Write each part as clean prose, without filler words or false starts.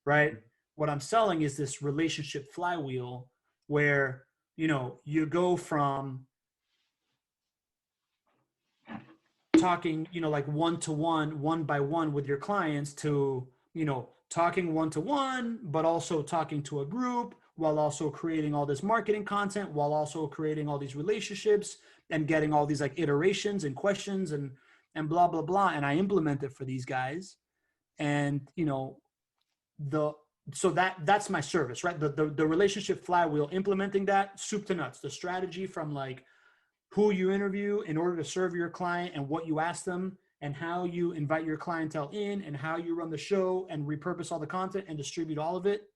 right? What I'm selling is this relationship flywheel where, you know, you go from talking, you know, like one-to-one, one by one with your clients to, you know, talking one-to-one, but also talking to a group while also creating all this marketing content, while also creating all these relationships and getting all these like iterations and questions and blah, blah, blah. And I implement it for these guys. And, you know, so that's my service, right? The relationship flywheel, implementing that soup to nuts, the strategy from like who you interview in order to serve your client and what you ask them and how you invite your clientele in and how you run the show and repurpose all the content and distribute all of it.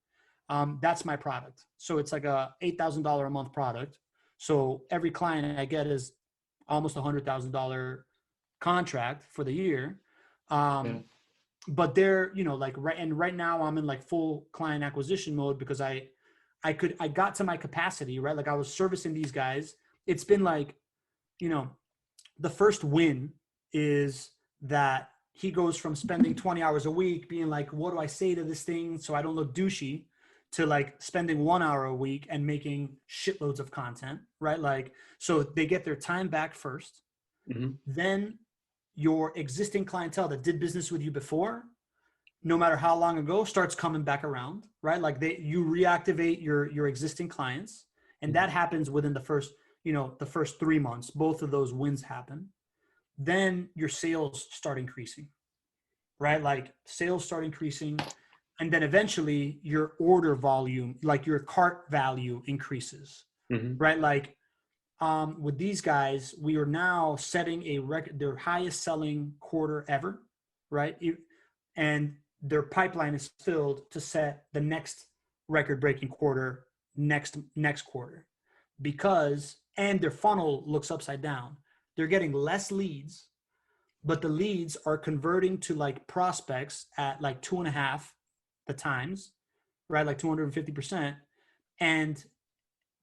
That's my product. So it's like a $8,000 a month product. So every client I get is almost $100,000 contract for the year. But they're, you know, like right now I'm in like full client acquisition mode because I got to my capacity, right? Like I was servicing these guys. It's been like, you know, the first win is that he goes from spending 20 hours a week being like, what do I say to this thing so I don't look douchey, to like spending 1 hour a week and making shitloads of content, right? Like, so they get their time back first. Then your existing clientele that did business with you before, no matter how long ago, starts coming back around, right? Like you reactivate your existing clients, and that happens within the first, you know, the first 3 months. Both of those wins happen. Then your sales start increasing, right? Like sales start increasing, and then eventually your order volume, like your cart value, increases, right? Like with these guys, we are now setting a record, their highest selling quarter ever, right? And their pipeline is filled to set the next record-breaking quarter next quarter, because, and their funnel looks upside down. They're getting less leads, but the leads are converting to like prospects at like 2.5 the times, right? Like 250%. And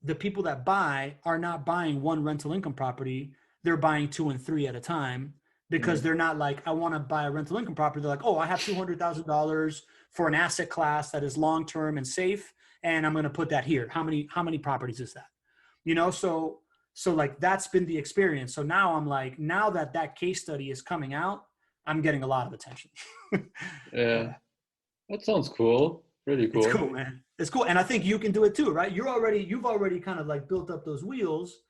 the people that buy are not buying one rental income property. They're buying 2 and 3 at a time, because they're not like, I want to buy a rental income property. They're like, oh, I have $200,000 for an asset class that is long-term and safe, and I'm going to put that here. How many properties is that? You know, so like that's been the experience. So now I'm like, now that case study is coming out, I'm getting a lot of attention. Yeah, that sounds cool. Really cool. It's cool, man. It's cool. And I think you can do it too, right? You've already kind of like built up those wheels.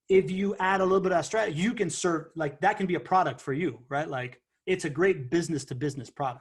If you add a little bit of that strategy, you can serve, like that can be a product for you, right? Like it's a great business to business product.